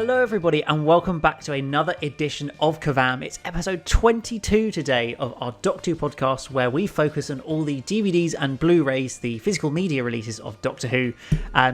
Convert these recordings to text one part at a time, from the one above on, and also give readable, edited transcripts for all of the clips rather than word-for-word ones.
Hello everybody and welcome back to another edition of KerVAM. It's episode 22 today of our Doctor Who podcast, where we focus on all the DVDs and Blu-rays, the physical media releases of Doctor Who,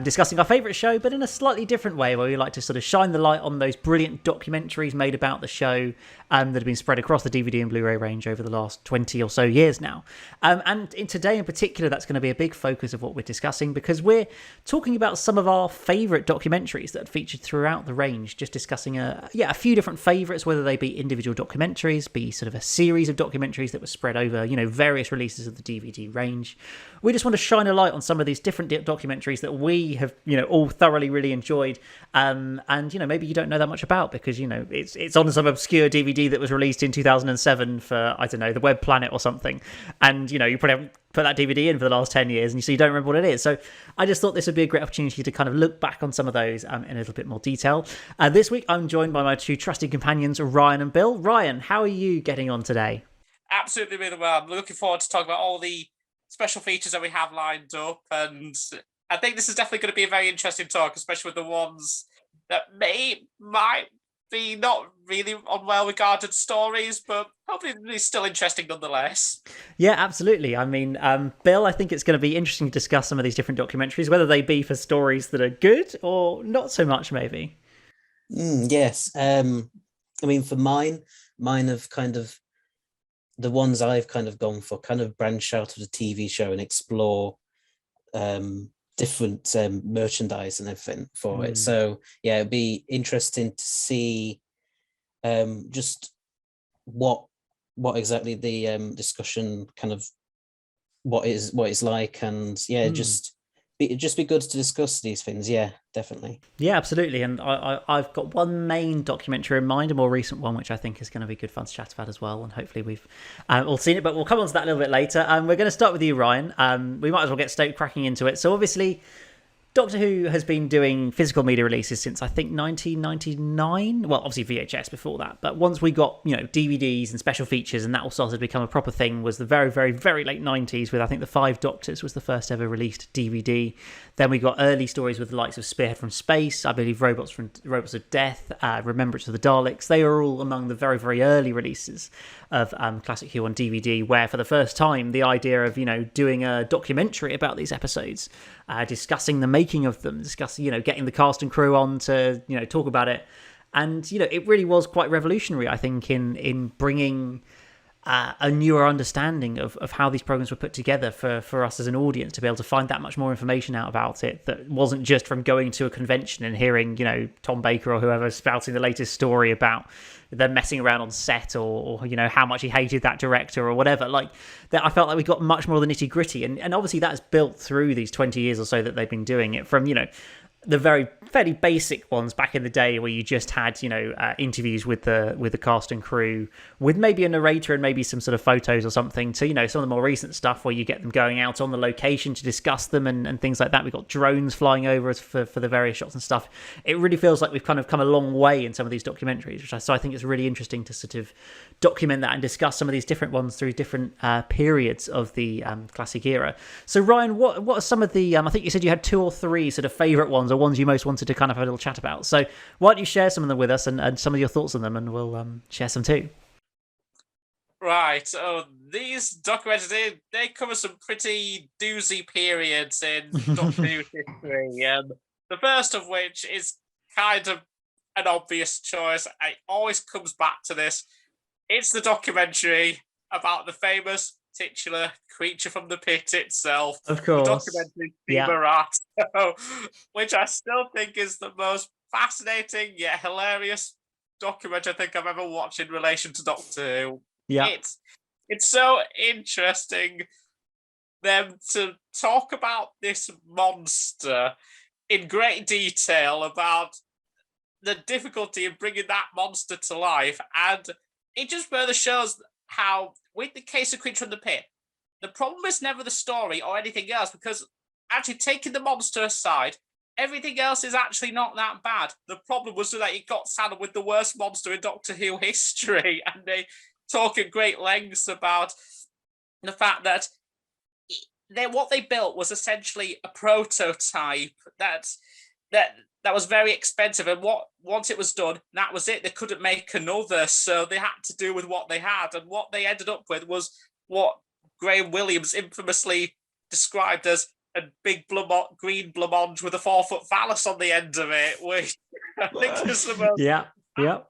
discussing our favourite show, but in a slightly different way, where we like to sort of shine the light on those brilliant documentaries made about the show that have been spread across the DVD and Blu-ray range over the last 20 or so years now. And today in particular, that's going to be a big focus of what we're discussing, because we're talking about some of our favourite documentaries that featured throughout the range, just discussing a few different favourites, whether they be individual documentaries, be sort of a series of documentaries that were spread over, various releases of the DVD range. We just want to shine a light on some of these different documentaries that we have, all thoroughly really enjoyed, and maybe you don't know that much about because it's on some obscure DVD that was released in 2007 for, I don't know, the Web Planet or something, and you probably haven't put that DVD in for the last 10 years, and so you don't remember what it is. So I just thought this would be a great opportunity to kind of look back on some of those in a little bit more detail. This week I'm joined by my two trusted companions, Ryan and Bill. Ryan, how are you getting on today? Absolutely really well. I'm looking forward to talking about all the special features that we have lined up, and I think this is definitely going to be a very interesting talk, especially with the ones that might be not really on well-regarded stories, but hopefully it's still interesting nonetheless. Yeah, absolutely. I mean, Bill, I think it's going to be interesting to discuss some of these different documentaries, whether they be for stories that are good or not so much, maybe. Yes. I mean, for mine have kind of, the ones I've kind of gone for kind of branch out of the TV show and explore different merchandise and everything for it. So yeah, it'd be interesting to see just what exactly the discussion kind of what it's like, and it'd just be good to discuss these things. Yeah, definitely. Yeah, absolutely. And I've got one main documentary in mind, a more recent one, which I think is going to be good fun to chat about as well. And hopefully we've all seen it, but we'll come on to that a little bit later. We're going to start with you, Ryan. We might as well get cracking into it. So obviously, Doctor Who has been doing physical media releases since, I think, 1999. Well, obviously VHS before that. But once we got, DVDs and special features, and that all started to become a proper thing, was the very, very, very late 90s with, I think, The Five Doctors was the first ever released DVD. Then we got early stories with the likes of Spearhead from Space, I believe Robots of Death, Remembrance of the Daleks. They are all among the very, very early releases of Classic Who on DVD, where for the first time, the idea of, doing a documentary about these episodes, discussing the making of them, getting the cast and crew on to, talk about it. And, it really was quite revolutionary, I think, in bringing a newer understanding of how these programs were put together for us as an audience, to be able to find that much more information out about it that wasn't just from going to a convention and hearing, Tom Baker or whoever spouting the latest story about them messing around on set or how much he hated that director or whatever. Like that, I felt like we got much more of the nitty gritty, and obviously that's built through these 20 years or so that they've been doing it, from the very fairly basic ones back in the day, where you just had interviews with the cast and crew with maybe a narrator and maybe some sort of photos or something, to some of the more recent stuff where you get them going out on the location to discuss them and things like that. We've got drones flying over us for the various shots and stuff. It really feels like we've kind of come a long way in some of these documentaries, so I think it's really interesting to sort of document that and discuss some of these different ones through different periods of the classic era. So Ryan, what are some of the I think you said you had two or three sort of favourite ones, or ones you most wanted to kind of have a little chat about. So why don't you share some of them with us and some of your thoughts on them, and we'll share some too. Right. So these documentaries, they cover some pretty doozy periods in Doctor Who history. The first of which is kind of an obvious choice. It always comes back to this. It's the documentary about the famous titular creature from the pit itself. Of course. The documentary Steamer Rat, which I still think is the most fascinating yet hilarious documentary I think I've ever watched in relation to Doctor Who. Yeah. It's so interesting them to talk about this monster in great detail, about the difficulty of bringing that monster to life, and it just further shows how, with the case of Creature from the Pit, the problem is never the story or anything else, because actually taking the monster aside, everything else is actually not that bad. The problem was that it got saddled with the worst monster in Doctor Who history, and they talk at great lengths about the fact that what they built was essentially a prototype that that was very expensive. And once it was done, that was it. They couldn't make another, so they had to do with what they had. And what they ended up with was what Graham Williams infamously described as a big green blancmange with a 4-foot phallus on the end of it, which I think is the most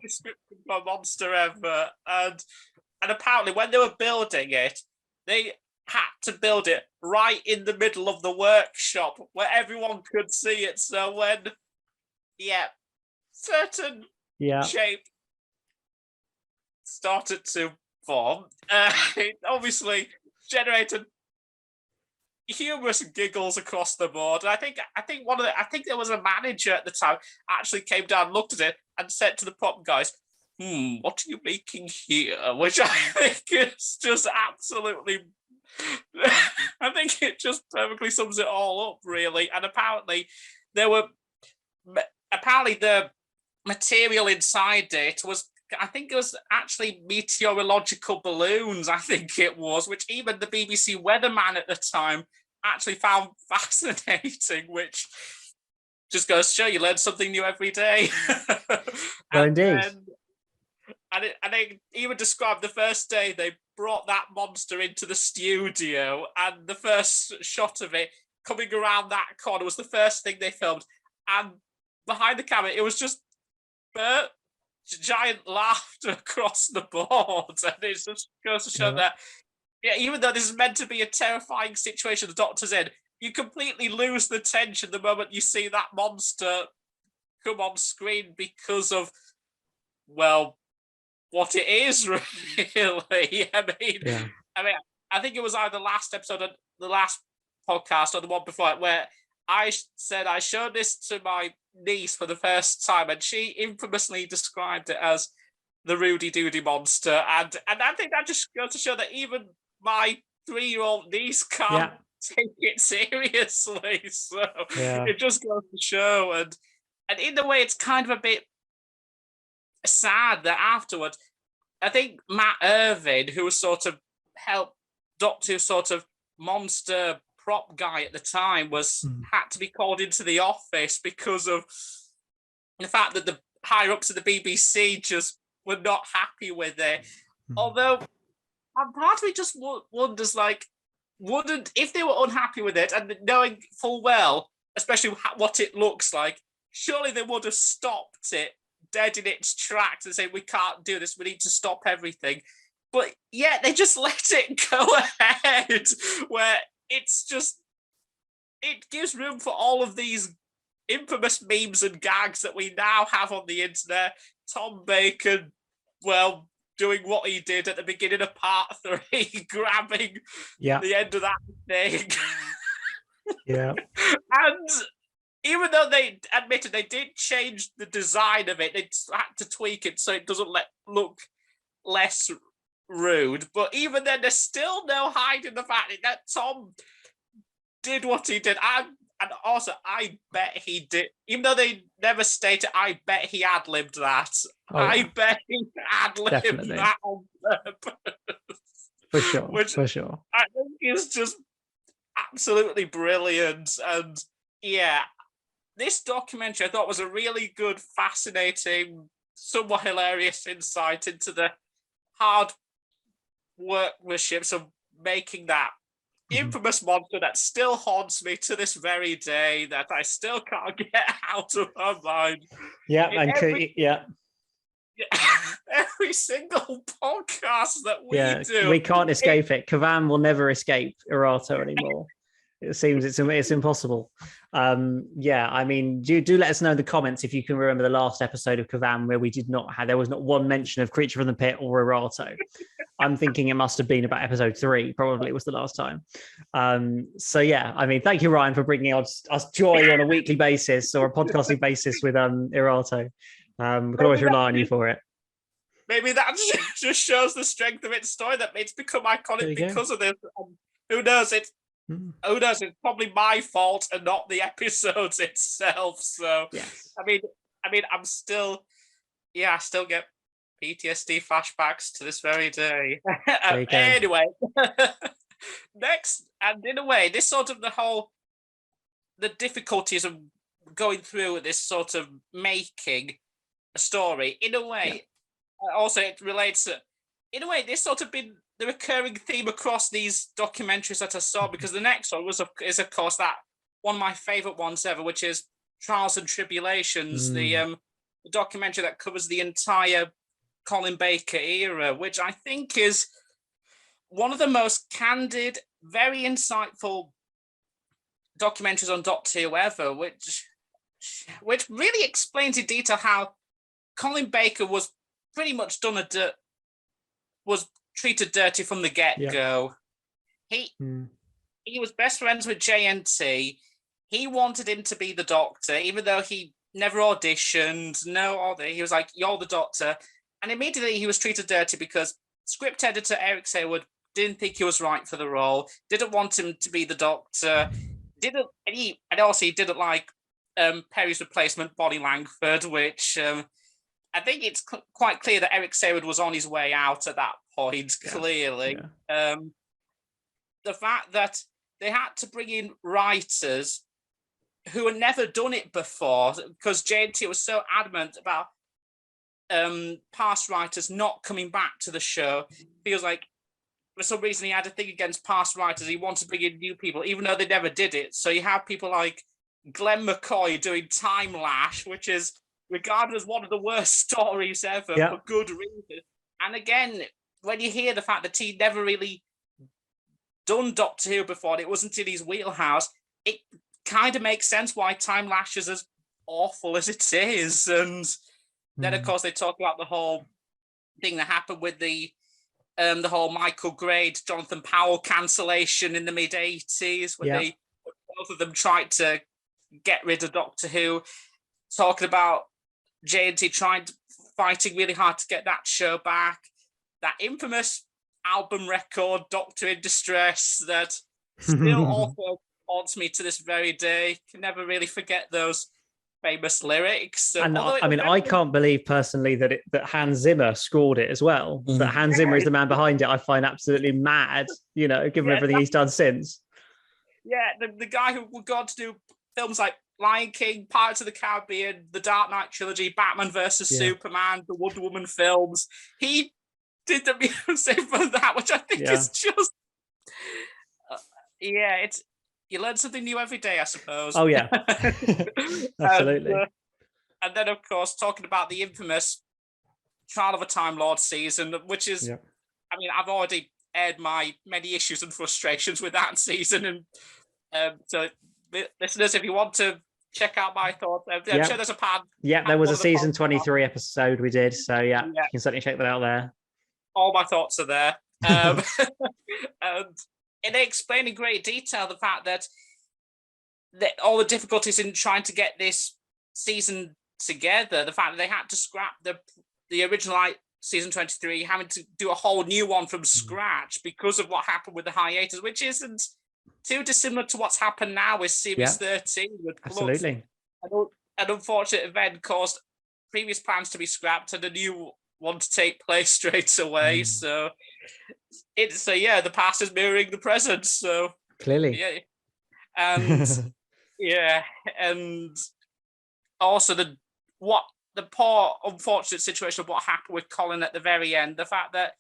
description for a monster ever. And apparently, when they were building it, they had to build it right in the middle of the workshop where everyone could see it. So when, certain shape started to form, it obviously generated humorous giggles across the board. And I think there was a manager at the time actually came down, looked at it, and said to the prop guys, what are you making here? Which I think is just absolutely I think it just perfectly sums it all up, really. And apparently the material inside it was, I think it was actually meteorological balloons, I think it was, which even the BBC weatherman at the time actually found fascinating, which just goes to show you learn something new every day. Indeed. And they even described the first day they brought that monster into the studio, and the first shot of it coming around that corner was the first thing they filmed. And behind the camera, it was just giant laughter across the board. And it just goes to show that, even though this is meant to be a terrifying situation the Doctor's in, you completely lose the tension the moment you see that monster come on screen because of, well, what it is, really. I think it was either the last episode of the last podcast or the one before it, where I said I showed this to my niece for the first time, and she infamously described it as the Rudy Doody monster. And I think that just goes to show that even my 3-year-old niece can't take it seriously. So it just goes to show. And in a way, it's kind of a bit sad that afterwards, I think Matt Irvin, who was sort of helped Doctor sort of monster prop guy at the time, had to be called into the office because of the fact that the higher ups of the BBC just were not happy with it. Although part of me just wonders, like, if they were unhappy with it and knowing full well, especially what it looks like, surely they would have stopped it dead in its tracks and say, we can't do this, we need to stop everything. But yet they just let it go ahead, where it's just, it gives room for all of these infamous memes and gags that we now have on the internet. Tom Bacon, well, doing what he did at the beginning of part 3, grabbing the end of that thing. And even though they admitted they did change the design of it, they had to tweak it so it doesn't look less rude. But even then, there's still no hiding the fact that Tom did what he did. And also, I bet he did, even though they never stated, I bet he ad-libbed that. I bet he ad-libbed that on purpose. For sure, for sure. I think is just absolutely brilliant. And this documentary I thought was a really good, fascinating, somewhat hilarious insight into the hard workmanship of making that infamous monster that still haunts me to this very day, that I still can't get out of my mind. Every single podcast that we do. We can't escape it. KerVAM will never escape Erato anymore. It seems it's impossible. I mean, do let us know in the comments if you can remember the last episode of KerVAM where there was not one mention of Creature from the Pit or Erato. I'm thinking it must have been about episode 3. Probably it was the last time. I mean, thank you, Ryan, for bringing us joy on a weekly basis or a podcasting basis with Erato. We can always rely on you for it. Maybe that just shows the strength of its story, that it's become iconic because of this. Who knows? Who knows? It's probably my fault and not the episodes itself. So, I mean, I'm still, I still get PTSD flashbacks to this very day. Anyway, next, and in a way, this sort of the difficulties of going through this sort of making a story in a way. Also, it relates to, in a way, this sort of been the recurring theme across these documentaries that I saw, because the next one is of course that one of my favorite ones ever, which is Trials and Tribulations, the documentary that covers the entire Colin Baker era, which I think is one of the most candid, very insightful documentaries on Doctor Who ever, which really explains in detail how Colin Baker was pretty much was treated dirty from the get-go. He was best friends with JNT. He wanted him to be the Doctor, even though he never auditioned. He was like, "You're the Doctor," and immediately he was treated dirty because script editor Eric Saywood didn't think he was right for the role. Didn't want him to be the Doctor. He didn't like Perry's replacement, Bonnie Langford, which I think it's quite clear that Eric Saywood was on his way out at that point. Clearly, the fact that they had to bring in writers who had never done it before, because JNT was so adamant about past writers not coming back to the show. Feels like for some reason he had a thing against past writers. He wanted to bring in new people, even though they never did it. So you have people like Glenn McCoy doing Time Lash, which is regarded as one of the worst stories ever for good reason. And again, when you hear the fact that he never really done Doctor Who before, and it wasn't in his wheelhouse, it kind of makes sense why Time Lash is as awful as it is. And then, of course, they talk about the whole thing that happened with the whole Michael Grade, Jonathan Powell cancellation in the mid-'80s, when both of them tried to get rid of Doctor Who, talking about JNT fighting really hard to get that show back. That infamous album record, Doctor in Distress, that still also haunts me to this very day. Can never really forget those famous lyrics. And I can't believe personally that Hans Zimmer scored it as well. That Hans Zimmer is the man behind it. I find absolutely mad, given everything he's done since. Yeah, the guy who would go on to do films like Lion King, Pirates of the Caribbean, the Dark Knight trilogy, Batman versus Superman, the Wonder Woman films. He did the music for that, which I think is just... it's... You learn something new every day, I suppose. Oh, yeah. Absolutely. And then, of course, talking about the infamous Trial of a Time Lord season, which is... I've already aired my many issues and frustrations with that season. And so, listeners, if you want to check out my thoughts, I'm sure there's a pad. Yeah, there was a season 23 episode we did. So, you can certainly check that out there. All my thoughts are there. And they explain in great detail the fact that all the difficulties in trying to get this season together, the fact that they had to scrap the original season 23, having to do a whole new one from scratch because of what happened with the hiatus, which isn't too dissimilar to what's happened now with Series 13. With absolutely. An unfortunate event caused previous plans to be scrapped and a new one to take place straight away. So the past is mirroring the present. So clearly, and and also the poor unfortunate situation of what happened with Colin at the very end. The fact that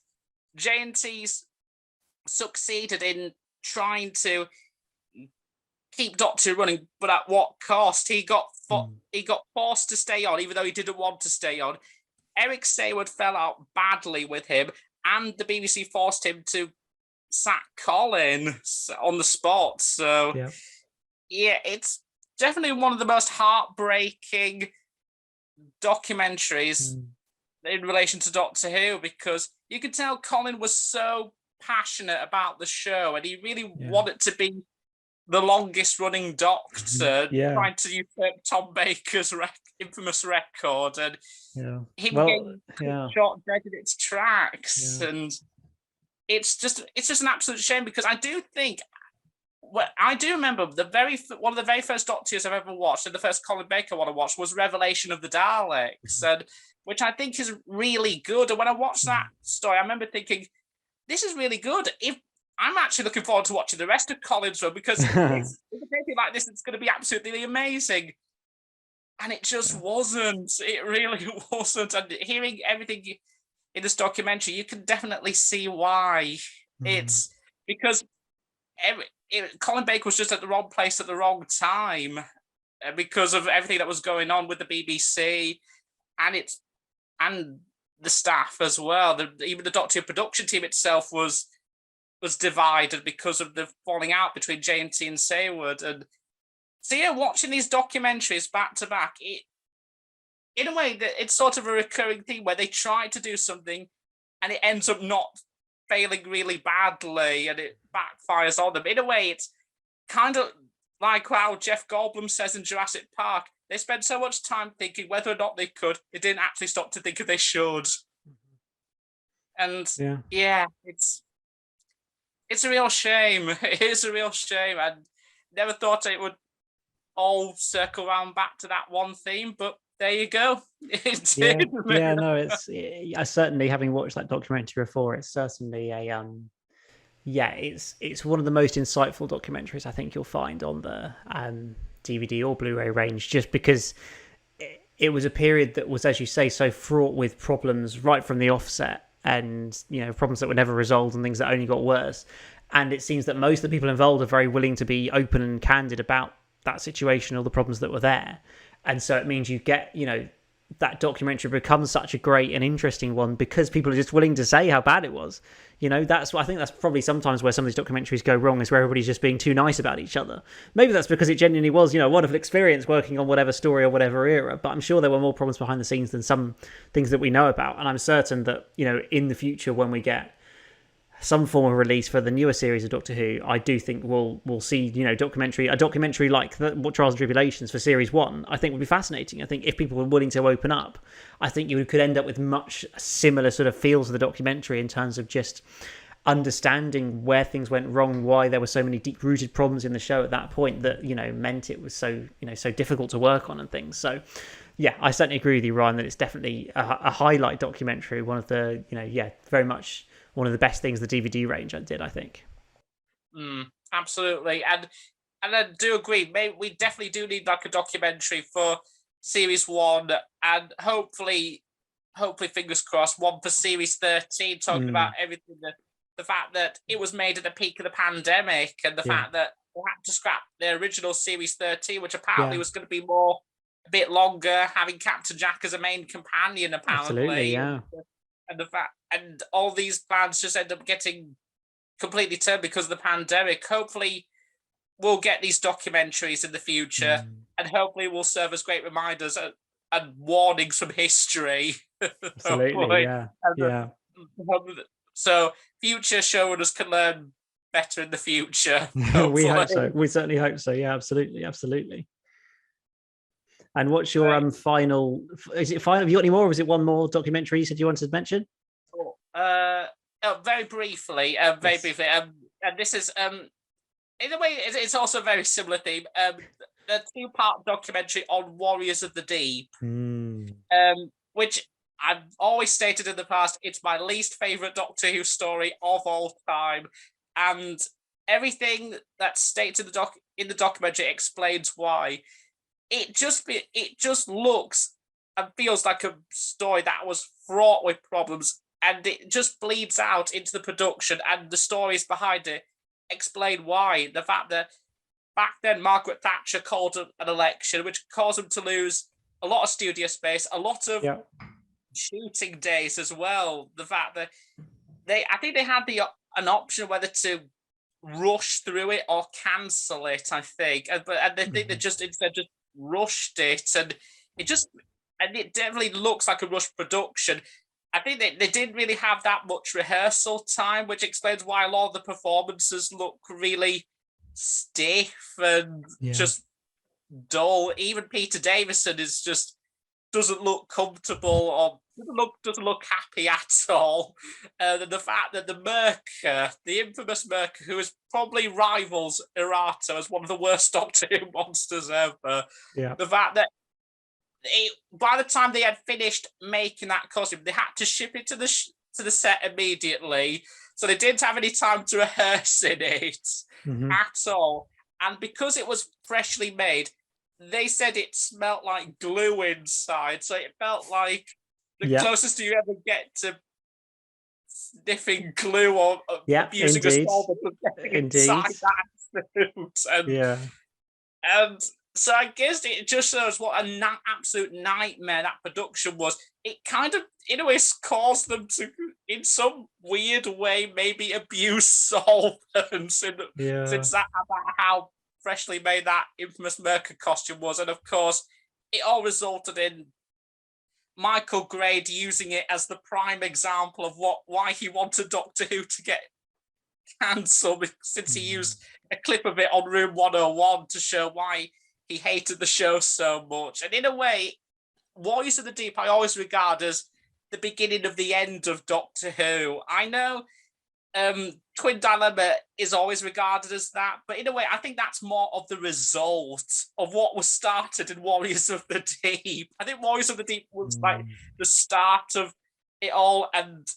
JNT's succeeded in trying to keep Doctor running, but at what cost? He got forced to stay on, even though he didn't want to stay on. Eric Saywood fell out badly with him, and the BBC forced him to sack Colin on the spot. So, it's definitely one of the most heartbreaking documentaries in relation to Doctor Who, because you could tell Colin was so passionate about the show, and he really wanted to be the longest running Doctor, trying to usurp Tom Baker's infamous record, and him getting shot dead in its tracks. And it's just an absolute shame, because I do remember one of the very first Doctors I've ever watched, and the first Colin Baker one I watched was Revelation of the Daleks, and which I think is really good. And when I watched that story, I remember thinking, this is really good. I'm actually looking forward to watching the rest of Colin's run, because if it's a baby like this, it's going to be absolutely amazing. And it just wasn't. It really wasn't. And hearing everything in this documentary, you can definitely see why. It's because Colin Baker was just at the wrong place at the wrong time because of everything that was going on with the BBC and the staff as well. Even the Doctor Who production team itself was divided because of the falling out between J&T and Saward. And so yeah, watching these documentaries back to back, in a way that it's sort of a recurring theme where they try to do something and it ends up not failing really badly and it backfires on them. In a way, it's kind of like how Jeff Goldblum says in Jurassic Park, they spent so much time thinking whether or not they could, they didn't actually stop to think if they should. And yeah, it's a real shame. It is a real shame. I never thought it would all circle around back to that one theme, but there you go. It did. Yeah, no, it's I certainly, having watched that documentary before, it's certainly a it's one of the most insightful documentaries I think you'll find on the DVD or Blu-ray range, just because it was a period that was, as you say, so fraught with problems right from the offset, and problems that were never resolved and things that only got worse. And it seems that most of the people involved are very willing to be open and candid about that situation or the problems that were there. And so it means you get, that documentary becomes such a great and interesting one because people are just willing to say how bad it was. That's what I think. That's probably sometimes where some of these documentaries go wrong, is where everybody's just being too nice about each other. Maybe that's because it genuinely was, a wonderful experience working on whatever story or whatever era. But I'm sure there were more problems behind the scenes than some things that we know about. And I'm certain that, in the future, when we get some form of release for the newer series of Doctor Who, I do think we'll see, a documentary like what Trials and Tribulations for Series 1, I think would be fascinating. I think if people were willing to open up, I think you could end up with much similar sort of feels of the documentary in terms of just understanding where things went wrong, why there were so many deep-rooted problems in the show at that point that, meant it was so, so difficult to work on and things. So, yeah, I certainly agree with you, Ryan, that it's definitely a highlight documentary, one of the, very much one of the best things the DVD range did, I think. Absolutely. And I do agree. We definitely do need like a documentary for Series 1, and hopefully, fingers crossed, one for Series 13, talking about everything, the fact that it was made at the peak of the pandemic, and the fact that we had to scrap the original Series 13, which apparently was going to be a bit longer, having Captain Jack as a main companion, apparently. Absolutely, yeah. And the fact, and all these plans just end up getting completely turned because of the pandemic. Hopefully, we'll get these documentaries in the future, and hopefully, will serve as great reminders and warnings from history. Absolutely, yeah. So, future showrunners can learn better in the future. We hope so. We certainly hope so. Yeah, absolutely. And what's your final? Is it final? Have you got any more, or is it one more documentary you said you wanted to mention? Very briefly. And this is in a way, it's also a very similar theme. The 2-part documentary on Warriors of the Deep, which I've always stated in the past, it's my least favorite Doctor Who story of all time, and everything that's stated in the documentary explains why. It just looks and feels like a story that was fraught with problems, and it just bleeds out into the production, and the stories behind it explain why. The fact that back then Margaret Thatcher called an election, which caused them to lose a lot of studio space, a lot of shooting days as well. The fact that I think they had an option whether to rush through it or cancel it, I think. And they think they just rushed it, and it definitely looks like a rushed production. I think they didn't really have that much rehearsal time, which explains why a lot of the performances look really stiff and just dull. Even Peter Davison doesn't look comfortable or doesn't look happy at all. And the fact that the infamous Merker, who is probably rivals Errata as one of the worst Doctor Who monsters ever, the fact that by the time they had finished making that costume, they had to ship it to the set immediately, so they didn't have any time to rehearse in it at all. And because it was freshly made, they said it smelled like glue inside, so it felt like the Yeah. closest you ever get to sniffing glue or Yeah, using a indeed. solvent of getting Indeed. inside that suit. Yeah. And so I guess it just shows what an absolute nightmare that production was. It kind of, in a way, caused them to, in some weird way, maybe abuse solvents since that about how freshly made that infamous Merker costume was. And of course, it all resulted in Michael Grade using it as the prime example of why he wanted Doctor Who to get cancelled, since he used a clip of it on Room 101 to show why he hated the show so much. And in a way, Warriors of the Deep I always regard as the beginning of the end of Doctor Who. I know Twin Dilemma is always regarded as that, but in a way, I think that's more of the result of what was started in Warriors of the Deep. I think Warriors of the Deep was like the start of it all, and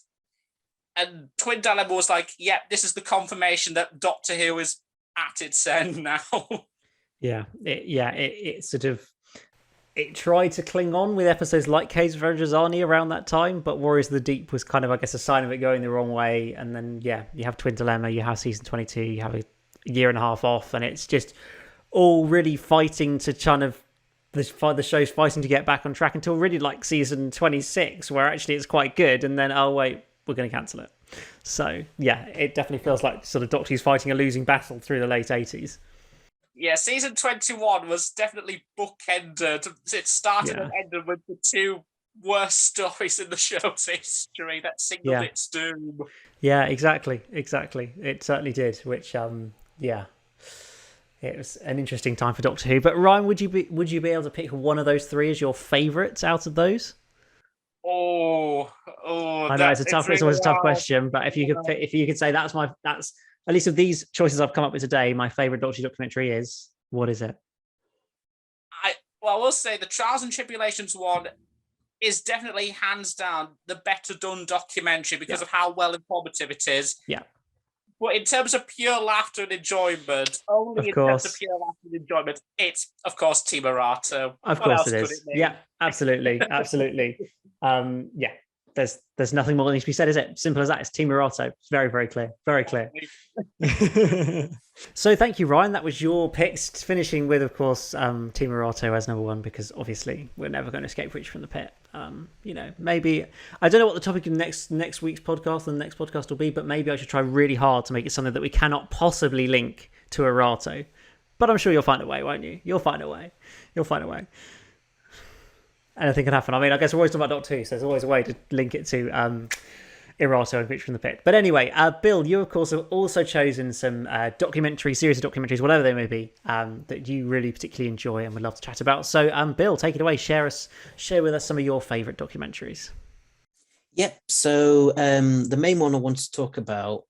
Twin Dilemma was like, yep, this is the confirmation that Doctor Who is at its end now. It sort of, it tried to cling on with episodes like Caves of Androzani around that time, but Warriors of the Deep was kind of, I guess, a sign of it going the wrong way. And then, you have Twin Dilemma, you have season 22, you have a year and a half off, and it's just all really fighting to kind of, the show's fighting to get back on track until really like season 26, where actually it's quite good. And then, oh, wait, we're going to cancel it. So, yeah, it definitely feels like sort of Doctor Who's fighting a losing battle through the late 80s. Yeah, season 21 was definitely bookended. It started and ended with the two worst stories in the show's history that signaled its doom. Yeah, exactly. It certainly did, which, it was an interesting time for Doctor Who. But Ryan, would you be able to pick one of those three as your favourites out of those? I know it's always a tough question, but if you could say that's at least of these choices I've come up with today, my favourite Doctor Who documentary is, what is it? I will say the Trials and Tribulations one is definitely hands down the better done documentary because of how well informative it is. Yeah. But in terms of pure laughter and enjoyment, it's of course Team Arato. Of course it is. Yeah, absolutely. There's nothing more that needs to be said, is it? Simple as that. It's Team Arato. It's very, very clear. Very clear. So thank you, Ryan. That was your picks, finishing with, of course, Team Arato as number one, because obviously we're never going to escape Reach from the Pit. Maybe, I don't know what the topic of next week's podcast and the next podcast will be, but maybe I should try really hard to make it something that we cannot possibly link to Arato. But I'm sure you'll find a way, won't you? You'll find a way. Anything can happen. I mean, I guess we're always talking about Doctor Who, so there's always a way to link it to Erato and Creature from the Pit. But anyway, Bill, you of course have also chosen some series of documentaries, whatever they may be, that you really particularly enjoy and would love to chat about. So, Bill, take it away. Share with us some of your favourite documentaries. Yep. So the main one I want to talk about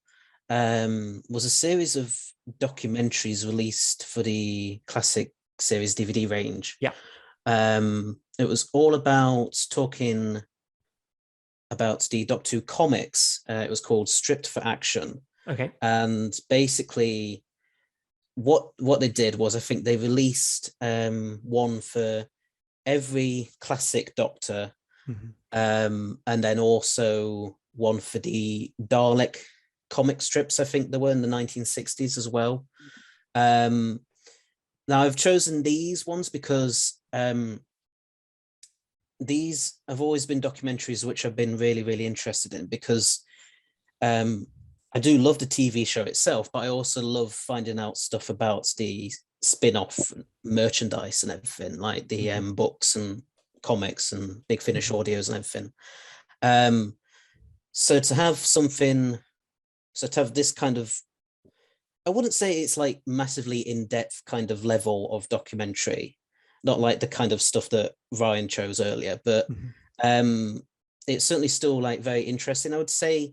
was a series of documentaries released for the classic series DVD range. Yeah. It was all about talking about the Doctor Who comics. It was called Stripped for Action. Okay. And basically what they did was, I think they released one for every classic Doctor, and then also one for the Dalek comic strips. I think they were in the 1960s as well. Now I've chosen these ones because these have always been documentaries which I've been really, really interested in, because I do love the TV show itself, but I also love finding out stuff about the spin-off merchandise and everything, like the books and comics and Big Finish audios and everything. So to have this kind of, I wouldn't say it's like massively in-depth kind of level of documentary, not like the kind of stuff that Ryan chose earlier, but it's certainly still like very interesting. I would say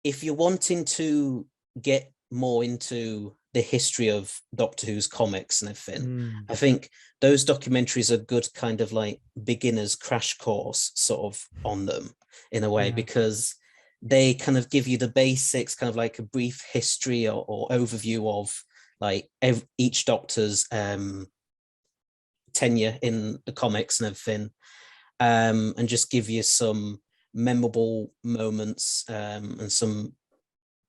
if you're wanting to get more into the history of Doctor Who's comics and everything, I think those documentaries are good kind of like beginner's crash course sort of on them in a way, because they kind of give you the basics, kind of like a brief history or overview of like each Doctor's tenure in the comics and everything, and just give you some memorable moments and some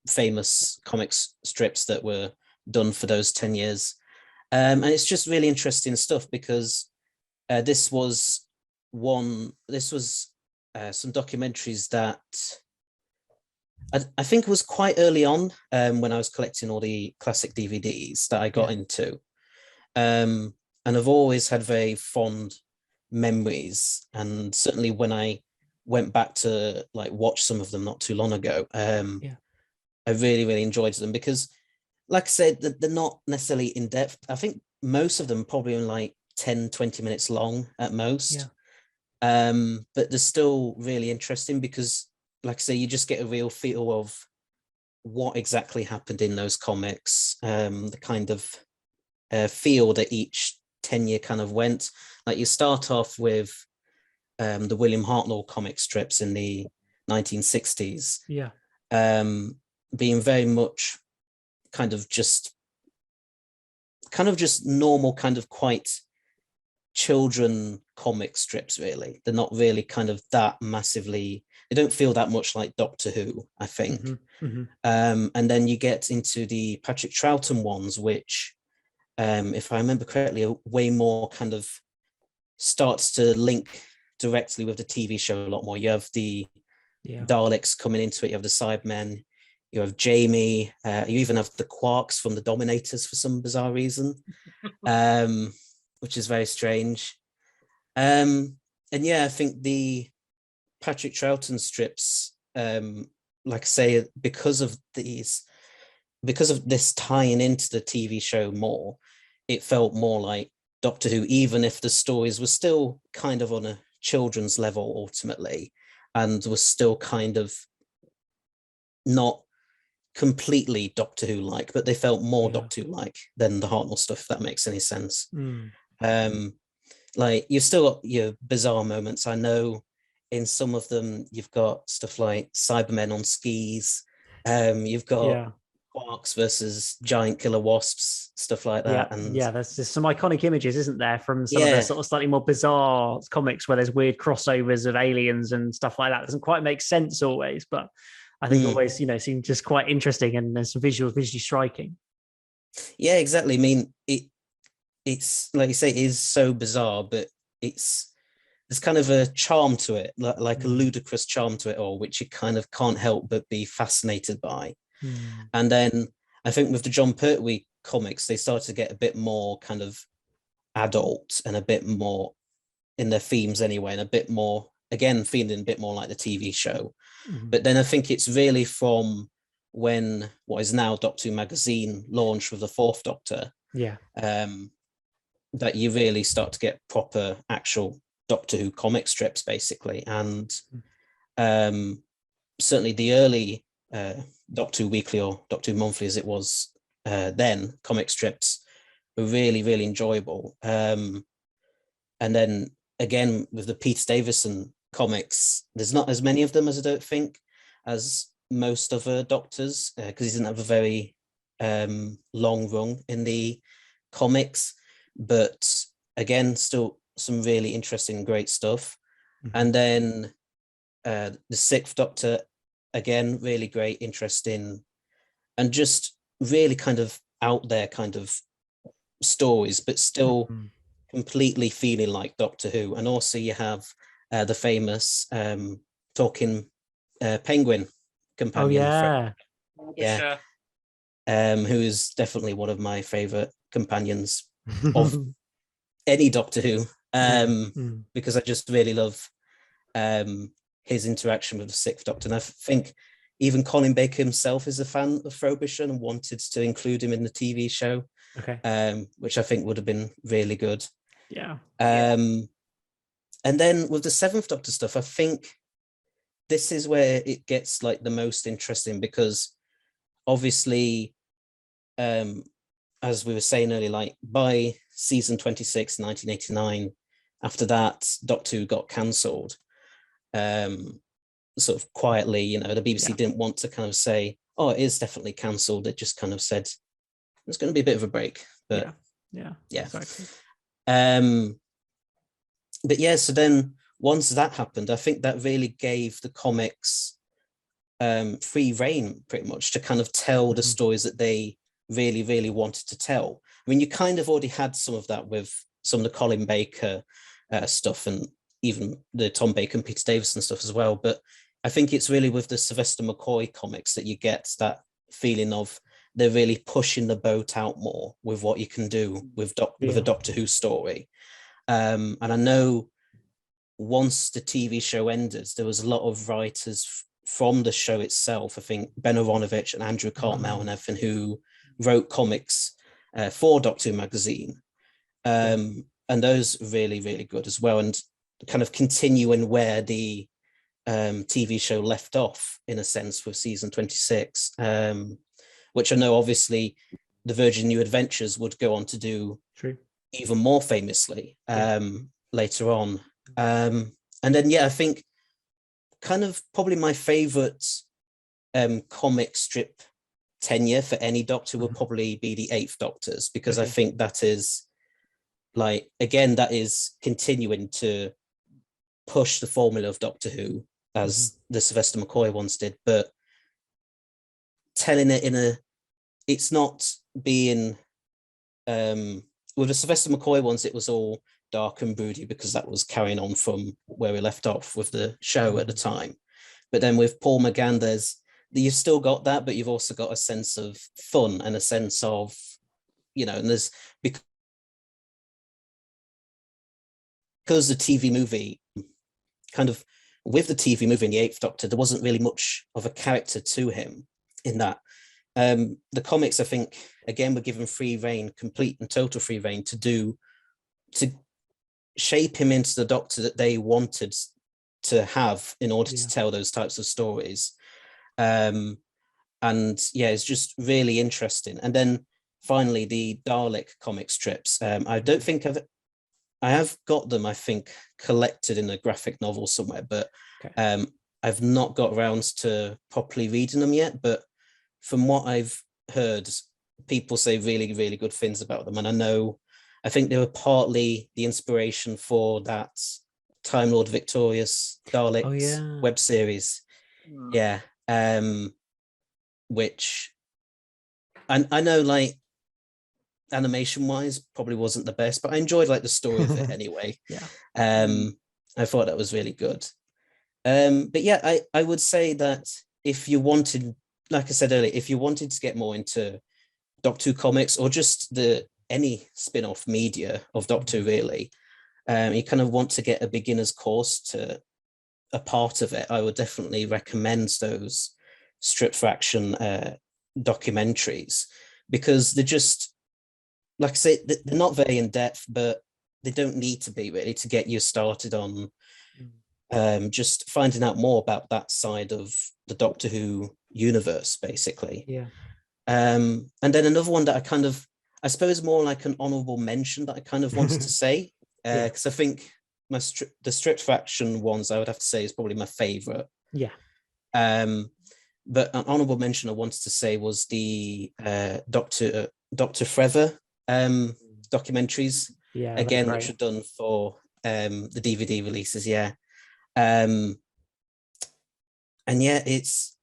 famous comics strips that were done for those 10 years. And it's just really interesting stuff, because this was some documentaries that I think it was quite early on, when I was collecting all the classic DVDs that I got into. And I've always had very fond memories, and certainly when I went back to like watch some of them not too long ago, I really, really enjoyed them, because like I said, they're not necessarily in depth. I think most of them probably in like 10-20 minutes long at most. But they're still really interesting, because like I say, you just get a real feel of what exactly happened in those comics, the kind of feel that each tenure kind of went. Like you start off with the William Hartnell comic strips in the 1960s, being very much kind of just normal, kind of quite children comic strips, really. They're not really kind of that massively, they don't feel that much like Doctor Who, I think. And then you get into the Patrick Troughton ones, which if I remember correctly, are way more kind of starts to link directly with the TV show a lot more. You have the Daleks coming into it, you have the Cybermen, you have Jamie, you even have the Quarks from the Dominators for some bizarre reason, which is very strange. And yeah, I think the Patrick Troughton strips, like I say, because of this tying into the TV show more, it felt more like Doctor Who, even if the stories were still kind of on a children's level ultimately, and was still kind of not completely Doctor Who like, but they felt more Doctor Who like than the Hartnell stuff, if that makes any sense. Like you've still got your bizarre moments. I know in some of them you've got stuff like Cybermen on skis, you've got Quarks versus giant killer wasps, stuff like that. There's some iconic images, isn't there, from some of the sort of slightly more bizarre comics where there's weird crossovers of aliens and stuff like that. It doesn't quite make sense always, but I think always, seem just quite interesting, and there's some visually striking. Yeah, exactly. I mean, it's like you say, it is so bizarre, but there's kind of a charm to it, like a ludicrous charm to it all, which you kind of can't help but be fascinated by. And then I think with the John Pertwee comics, they started to get a bit more kind of adult and a bit more in their themes anyway, and a bit more, again, feeling a bit more like the TV show. But then I think it's really from when what is now Doctor Who magazine launched with the Fourth Doctor, that you really start to get proper actual Doctor Who comic strips, basically. And certainly the early Doctor Who Weekly, or Doctor Who Monthly as it was then, comic strips were really, really enjoyable. And then again, with the Peter Davison comics, there's not as many of them, as I don't think, as most other Doctors, because he didn't have a very long run in the comics. But again, still some really interesting, great stuff. And then the Sixth Doctor, again, really great, interesting, and just really kind of out there kind of stories, but still completely feeling like Doctor Who. And also you have the famous talking penguin companion. Who is definitely one of my favorite companions of any Doctor Who, because I just really love his interaction with the Sixth Doctor. And I think even Colin Baker himself is a fan of Frobisher and wanted to include him in the TV show, which I think would have been really good. And then with the Seventh Doctor stuff, I think this is where it gets like the most interesting, because obviously, as we were saying earlier, like by season 26, 1989, after that, Doctor Who got cancelled. Sort of quietly, the BBC didn't want to kind of say, oh, it is definitely cancelled. It just kind of said, it's going to be a bit of a break. But Exactly. But yeah, so then once that happened, I think that really gave the comics free reign pretty much to kind of tell the stories that they really, really wanted to tell. I mean, you kind of already had some of that with some of the Colin Baker stuff, and even the Tom Baker and Peter Davison stuff as well. But I think it's really with the Sylvester McCoy comics that you get that feeling of they're really pushing the boat out more with what you can do with a Doctor Who story. And I know once the TV show ended, there was a lot of writers from the show itself. I think Ben Aronovich and Andrew Cartmel and everything, who wrote comics for Doctor Who magazine. And those really, really good as well. And kind of continuing where the TV show left off, in a sense, with season 26, which I know obviously the Virgin New Adventures would go on to do even more famously later on. And then, I think kind of probably my favorite comic strip tenure for any Doctor would probably be the Eighth Doctors, because I think that is, like, again, that is continuing to push the formula of Doctor Who as the Sylvester McCoy ones did, but telling it it's not being, with the Sylvester McCoy ones, it was all dark and broody because that was carrying on from where we left off with the show at the time. But then with Paul McGann, you've still got that, but you've also got a sense of fun and a sense of, and there's, because the TV movie, kind of with the TV movie in the Eighth Doctor, there wasn't really much of a character to him in that. The comics, I think, again, were given free reign, complete and total free reign to shape him into the Doctor that they wanted to have in order to tell those types of stories. And it's just really interesting. And then finally, the Dalek comic strips. I don't think I have got them, I think, collected in a graphic novel somewhere, but I've not got around to properly reading them yet. But from what I've heard, people say really, really good things about them. And I think they were partly the inspiration for that Time Lord Victorious Daleks web series. Yeah. Which, and I know, like, animation wise probably wasn't the best, but I enjoyed, like, the story of it anyway. I thought that was really good. But I would say that if you wanted, like I said earlier, if you wanted to get more into Doctor Who comics, or just any spin-off media of Doctor Who, really, you kind of want to get a beginner's course to a part of it, I would definitely recommend those Strip Fraction documentaries, because they're just, like I say, they're not very in depth, but they don't need to be, really, to get you started on just finding out more about that side of the Doctor Who universe, basically. And then another one that I suppose more like an honourable mention that I kind of wanted to say, because I think the Strip Fraction ones, I would have to say, is probably my favourite. But an honourable mention I wanted to say was the Dr. Frever documentaries, again, which are done for the DVD releases. And it's,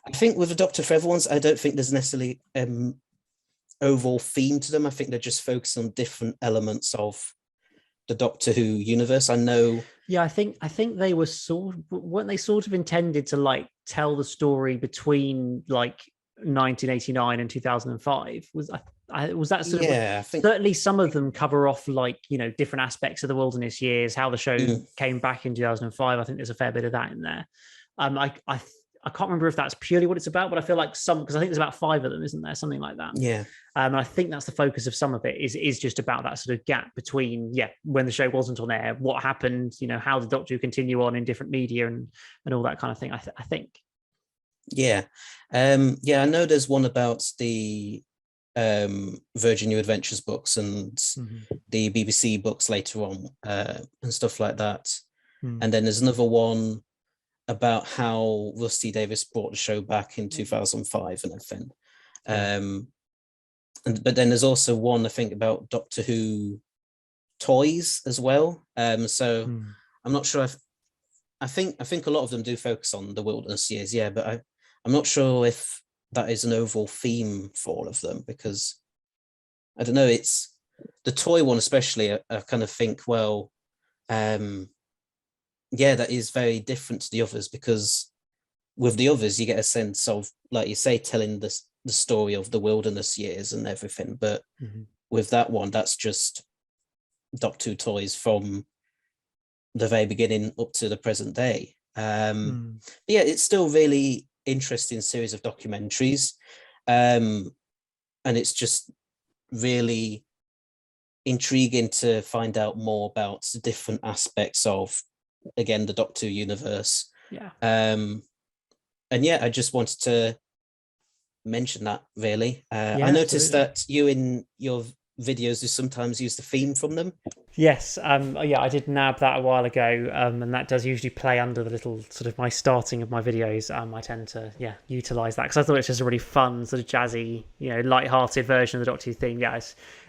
I think with the Dr. Frever ones, I don't think there's necessarily overall theme to them. I think they're just focused on different elements of the Doctor Who universe. I know. Yeah, I think they were weren't they sort of intended to, like, tell the story between, like, 1989 and 2005? Was that sort of? I think certainly some of them cover off, like, different aspects of the wilderness years, how the show came back in 2005. I think there's a fair bit of that in there. I can't remember if that's purely what it's about, but I feel like because I think there's about 5 of them, isn't there? Something like that. And I think that's the focus of some of it is just about that sort of gap between, when the show wasn't on air, what happened, how the Doctor continue on in different media and all that kind of thing. I think. I know there's one about the Virgin New Adventures books and the BBC books later on, and stuff like that. And then there's another one about how Rusty Davis brought the show back in 2005 and everything. But then there's also one, I think, about Doctor Who toys as well. So Hmm. I'm not sure if I think a lot of them do focus on the wilderness years, yeah, but I'm not sure if that is an overall theme for all of them, because I don't know, it's the toy one especially. I kind of think, well, yeah, that is very different to the others, because with the others you get a sense of, like you say, telling the story of the wilderness years and everything, but Mhm. with that one, that's just Doctor Who toys from the very beginning up to the present day. But yeah, it's still really interesting series of documentaries, and it's just really intriguing to find out more about the different aspects of, again, the Doctor Who universe. Yeah. And yeah, I just wanted to mention that, really. Yeah, I noticed absolutely. that you, in your videos, you sometimes use the theme from them. Yes, yeah, I did nab that a while ago, and that does usually play under the little sort of my starting of my videos. I tend to, utilize that because I thought it's just a really fun, sort of jazzy, light-hearted version of the Doctor Who theme. Yeah,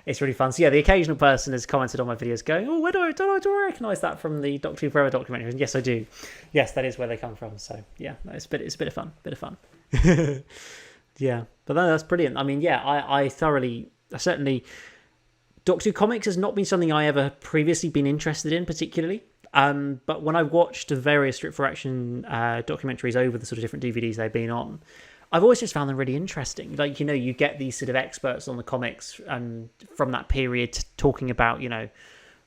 it's really fun. So yeah, the occasional person has commented on my videos going, "Oh, where do I recognise that from the Doctor Who Forever documentary?" And yes, I do. Yes, that is where they come from. So yeah, it's a bit of fun, Yeah, but that's brilliant. I mean, yeah, I certainly. Doctor Who comics has not been something I ever previously been interested in particularly. But when I watched the various Strip for Action documentaries over the sort of different DVDs they've been on, I've always just found them really interesting. Like, you get these sort of experts on the comics from that period talking about,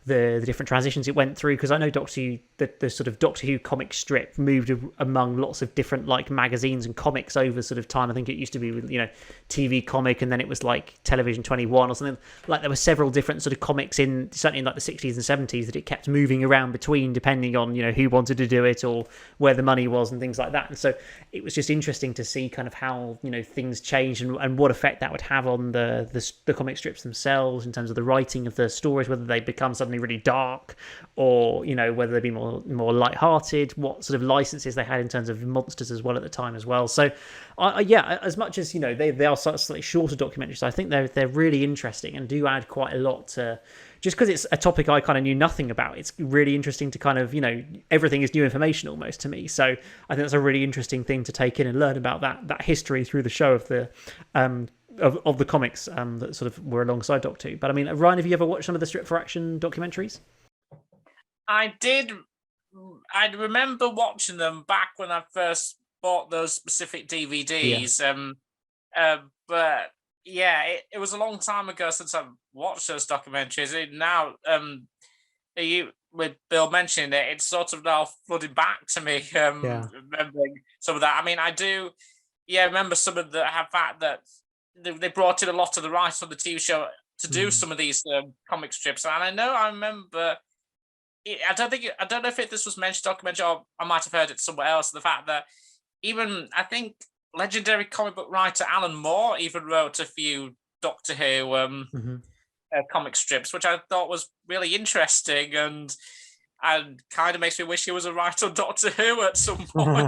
the different transitions it went through, because I know Doctor Who, the sort of Doctor Who comic strip moved among lots of different like magazines and comics over sort of time. I think it used to be with TV Comic, and then it was like Television 21 or something. Like there were several different sort of comics certainly in like the 60s and 70s that it kept moving around between, depending on who wanted to do it or where the money was and things like that. And so it was just interesting to see kind of how things changed and what effect that would have on the comic strips themselves in terms of the writing of the stories, whether they become suddenly really dark or whether they'd be more light-hearted, what sort of licenses they had in terms of monsters as well at the time as well. So yeah, as much as they are slightly shorter documentaries, I think they're really interesting and do add quite a lot to, just because it's a topic I kind of knew nothing about. It's really interesting to kind of everything is new information almost to me. So I think that's a really interesting thing to take in and learn about that history through the show of the of the comics that sort of were alongside Doctor Who. But I mean, Ryan, have you ever watched some of the Strip for Action documentaries? I did. I remember watching them back when I first bought those specific DVDs. But yeah, it was a long time ago since I've watched those documentaries. And now, with Bill mentioning it, it's sort of now flooded back to me. Remembering some of that. I mean, I do. Yeah, remember some of the fact that they brought in a lot of the writers on the TV show to do some of these comic strips, and I remember. I don't know if this was mentioned documentary, or I might have heard it somewhere else. The fact that even I think legendary comic book writer Alan Moore even wrote a few Doctor Who comic strips, which I thought was really interesting and kind of makes me wish he was a writer on Doctor Who at some point.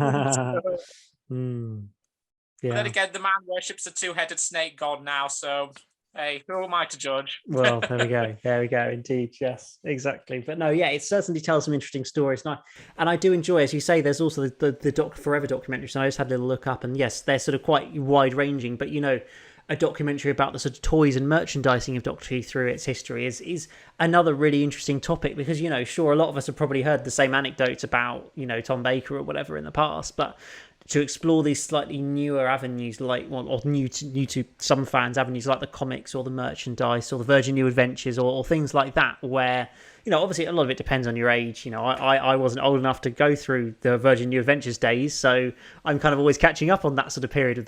But then again, the man worships a two-headed snake god now, so hey, who am I to judge? Well, there we go. There we go. Indeed, yes, exactly. But no, yeah, it certainly tells some interesting stories. And I do enjoy, as you say, there's also the Doctor Forever documentaries. And I just had a little look up, and yes, they're sort of quite wide-ranging. But a documentary about the sort of toys and merchandising of Doctor Who through its history is another really interesting topic, because sure, a lot of us have probably heard the same anecdotes about Tom Baker or whatever in the past, but to explore these slightly newer avenues, or new to some fans, avenues like the comics or the merchandise or the Virgin New Adventures or things like that, where obviously a lot of it depends on your age. I wasn't old enough to go through the Virgin New Adventures days, so I'm kind of always catching up on that sort of period of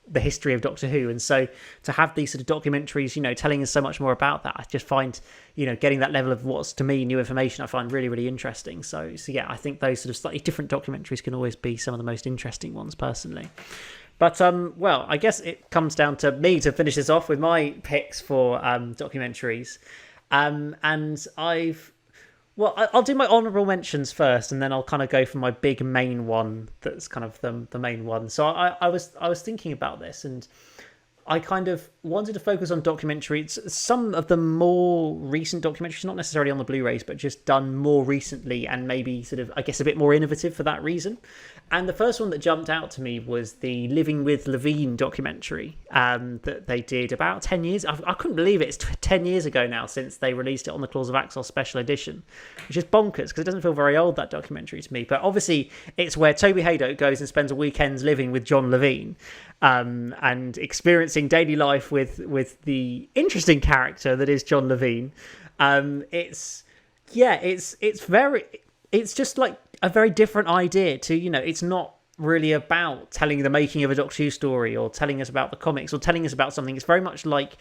the history of Doctor Who. And so to have these sort of documentaries, telling us so much more about that, I just find, getting that level of what's to me new information, I find really, really interesting. So yeah, I think those sort of slightly different documentaries can always be some of the most interesting ones personally. But well, I guess it comes down to me to finish this off with my picks for documentaries. And I'll do my honourable mentions first, and then I'll kind of go for my big main one that's kind of the main one. So I was thinking about this, and I kind of wanted to focus on documentaries, some of the more recent documentaries, not necessarily on the Blu-rays, but just done more recently and maybe sort of, I guess, a bit more innovative for that reason. And the first one that jumped out to me was the Living with Levine documentary that they did about 10 years. I couldn't believe it. It's 10 years ago now since they released it on the Claws of Axos special edition, which is bonkers because it doesn't feel very old, that documentary, to me. But obviously it's where Toby Haydock goes and spends a weekend living with John Levine and experiencing daily life with the interesting character that is John Levine. It's just like a very different idea to, it's not really about telling the making of a Doctor Who story or telling us about the comics or telling us about something. It's very much like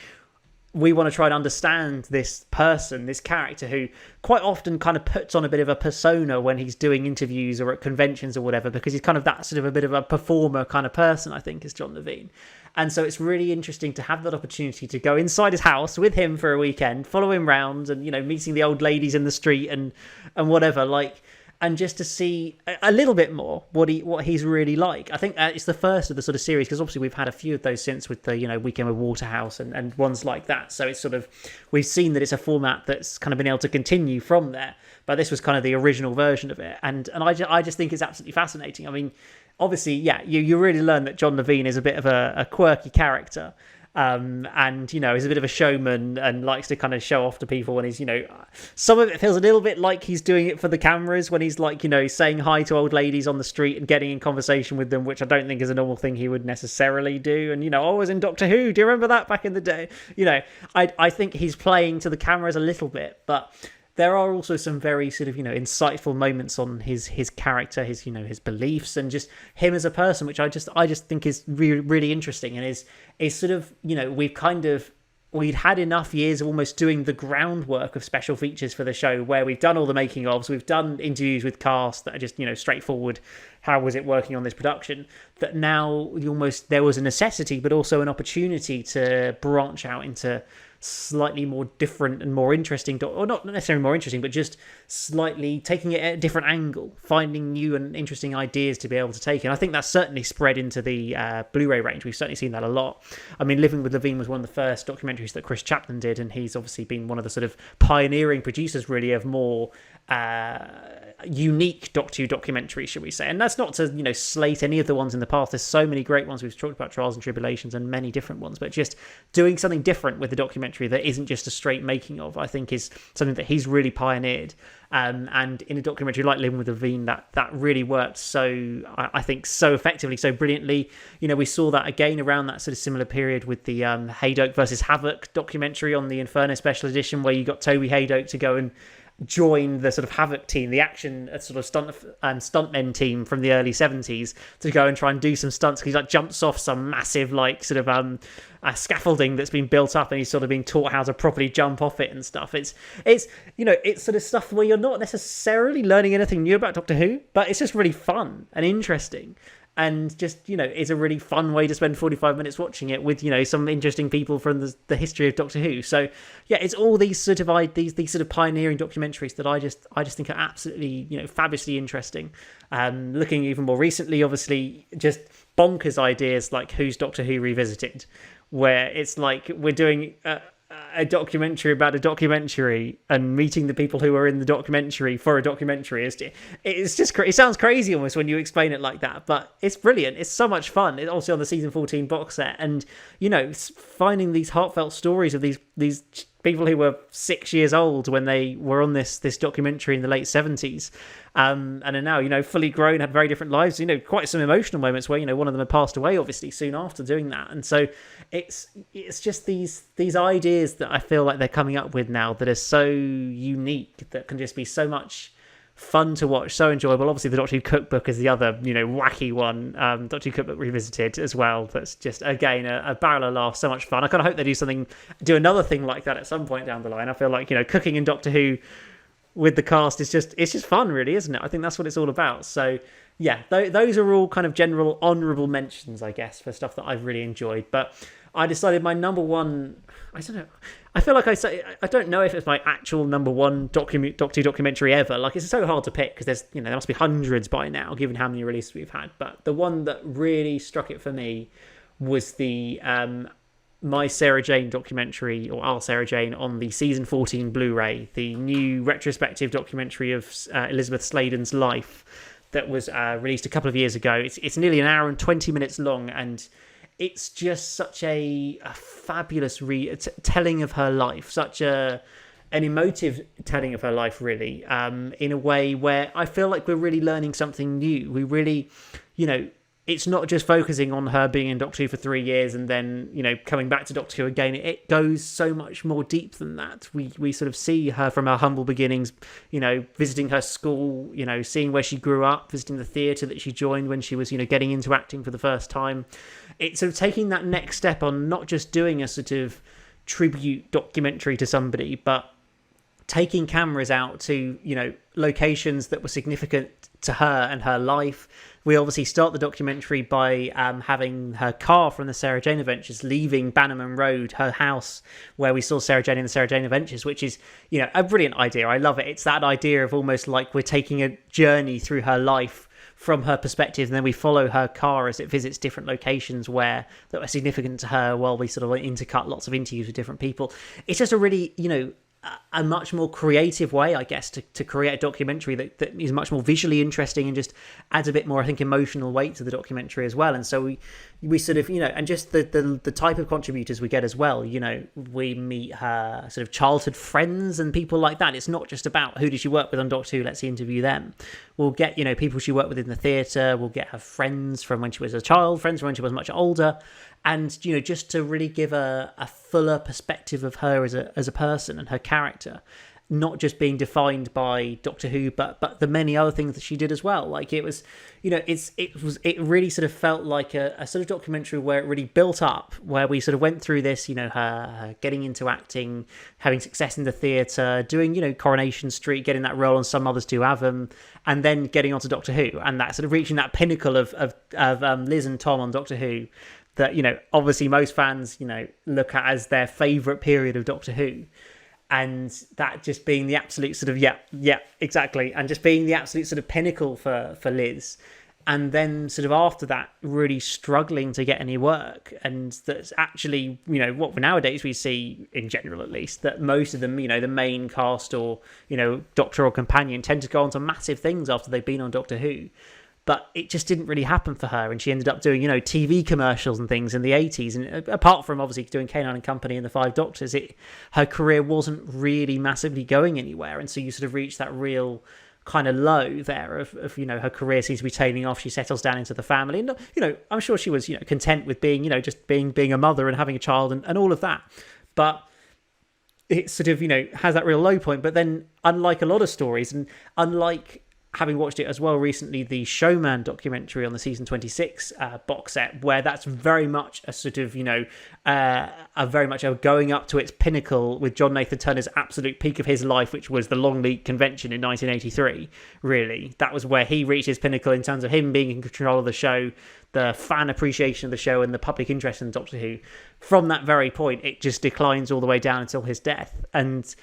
we want to try and understand this person, this character who quite often kind of puts on a bit of a persona when he's doing interviews or at conventions or whatever, because he's kind of that sort of a bit of a performer kind of person, I think, is John Levine. And so it's really interesting to have that opportunity to go inside his house with him for a weekend, follow him round and, meeting the old ladies in the street and whatever, and just to see a little bit more what he's really like. I think it's the first of the sort of series, because obviously we've had a few of those since with the Weekend with Waterhouse and ones like that. So it's sort of, we've seen that it's a format that's kind of been able to continue from there. But this was kind of the original version of it, and I just think it's absolutely fascinating. I mean, obviously, yeah, you really learn that John Levine is a bit of a quirky character. And he's a bit of a showman and likes to kind of show off to people when he's some of it feels a little bit like he's doing it for the cameras when he's like saying hi to old ladies on the street and getting in conversation with them, which I don't think is a normal thing he would necessarily do. And I was in Doctor Who, do you remember that back in the day? I think he's playing to the cameras a little bit, but there are also some very sort of insightful moments on his character, his his beliefs, and just him as a person, which I just think is really, really interesting, and is sort of we'd had enough years of almost doing the groundwork of special features for the show, where we've done all the making ofs, we've done interviews with cast that are just straightforward. How was it working on this production? That now there was a necessity, but also an opportunity to branch out into slightly more different and more interesting, or not necessarily more interesting, but just slightly taking it at a different angle, finding new and interesting ideas to be able to take. And I think that's certainly spread into the Blu-ray range. We've certainly seen that a lot. I mean, Living with Levine was one of the first documentaries that Chris Chapman did, and he's obviously been one of the sort of pioneering producers, really, of more unique Doctor Who documentaries, should we say. And that's not to slate any of the ones in the past. There's so many great ones. We've talked about Trials and Tribulations and many different ones, but just doing something different with the documentary that isn't just a straight making of, I think, is something that he's really pioneered. And in a documentary like Living with Levine, that really worked so, I think, so effectively, so brilliantly. We saw that again around that sort of similar period with the Haydock versus Havoc documentary on the Inferno special edition, where you got Toby Haydock to go and join the sort of Havoc team, the action sort of stuntmen team from the early 70s, to go and try and do some stunts. He jumps off some massive sort of scaffolding that's been built up, and he's sort of being taught how to properly jump off it and stuff. It's sort of stuff where you're not necessarily learning anything new about Doctor Who, but it's just really fun and interesting. And just, it's a really fun way to spend 45 minutes watching it with, some interesting people from the history of Doctor Who. So, yeah, it's all these sort of these sort of pioneering documentaries that I just think are absolutely, fabulously interesting. Looking even more recently, obviously, just bonkers ideas like Who's Doctor Who Revisited, where it's like we're doing a documentary about a documentary and meeting the people who are in the documentary for a documentary. It's just it sounds crazy almost when you explain it like that, but it's brilliant. It's so much fun. It's also on the season 14 box set, and finding these heartfelt stories of these people who were 6 years old when they were on this documentary in the late 70s, and are now fully grown, had very different lives. Quite some emotional moments where one of them had passed away obviously soon after doing that. And so it's just these ideas that I feel like they're coming up with now that are so unique, that can just be so much fun to watch, so enjoyable. Obviously the Doctor Who Cookbook is the other wacky one, Doctor Who Cookbook Revisited as well, that's just again a barrel of laughs, so much fun. I kind of hope they do another thing like that at some point down the line. I feel like cooking in Doctor Who with the cast is just fun, really, isn't it? I think that's what it's all about. So yeah, those are all kind of general honourable mentions, I guess, for stuff that I've really enjoyed. But I decided my number one, I don't know, I feel like I don't know if it's my actual number one Doctor Who documentary ever. Like, it's so hard to pick because there's there must be hundreds by now, given how many releases we've had. But the one that really struck it for me was the My Sarah Jane documentary, or Our Sarah Jane, on the season 14 Blu-ray, the new retrospective documentary of Elizabeth Sladen's life that was released a couple of years ago. It's nearly an hour and 20 minutes long, and it's just such a fabulous telling of her life, such an emotive telling of her life, really, in a way where I feel like we're really learning something new. We really, it's not just focusing on her being in Doctor Who for 3 years and then, coming back to Doctor Who again. It goes so much more deep than that. We sort of see her from her humble beginnings, visiting her school, seeing where she grew up, visiting the theatre that she joined when she was, getting into acting for the first time. It's sort of taking that next step on not just doing a sort of tribute documentary to somebody, but taking cameras out to, locations that were significant to her and her life. We obviously start the documentary by having her car from the Sarah Jane Adventures leaving Bannerman Road, her house where we saw Sarah Jane in the Sarah Jane Adventures, which is, a brilliant idea. I love it. It's that idea of almost like we're taking a journey through her life from her perspective, and then we follow her car as it visits different locations that are significant to her, while we sort of intercut lots of interviews with different people. It's just a really, a much more creative way, I guess, to create a documentary that is much more visually interesting and just adds a bit more, I think, emotional weight to the documentary as well. And so we sort of, and just the type of contributors we get as well, we meet her sort of childhood friends and people like that. It's not just about who did she work with on Doctor Who, let's interview them. We'll get, people she worked with in the theatre, we'll get her friends from when she was a child, friends from when she was much older, and, just to really give a fuller perspective of her as a person and her character, not just being defined by Doctor Who, but the many other things that she did as well. Like it was, it really sort of felt like a sort of documentary where it really built up, where we sort of went through this, her getting into acting, having success in the theatre, doing, Coronation Street, getting that role on Some Others Do Have 'Em, and then getting onto Doctor Who, and that sort of reaching that pinnacle of Liz and Tom on Doctor Who, that, obviously most fans, look at as their favourite period of Doctor Who. And that just being the absolute sort of, yeah, exactly. And just being the absolute sort of pinnacle for Liz. And then sort of after that, really struggling to get any work. And that's actually, what nowadays we see, in general at least, that most of them, the main cast or, Doctor or companion tend to go on to massive things after they've been on Doctor Who. But it just didn't really happen for her, and she ended up doing, TV commercials and things in the 80s. And apart from obviously doing K9 and Company and the Five Doctors, her career wasn't really massively going anywhere. And so you sort of reach that real kind of low there of her career seems to be tailing off. She settles down into the family, and I'm sure she was content with being just being a mother and having a child and all of that. But it sort of has that real low point. But then, unlike a lot of stories, and unlike having watched it as well recently, the Showman documentary on the season 26 box set, where that's very much a sort of, a very much a going up to its pinnacle with John Nathan Turner's absolute peak of his life, which was the Longleat Convention in 1983, really. That was where he reached his pinnacle in terms of him being in control of the show, the fan appreciation of the show, and the public interest in Doctor Who. From that very point, it just declines all the way down until his death. And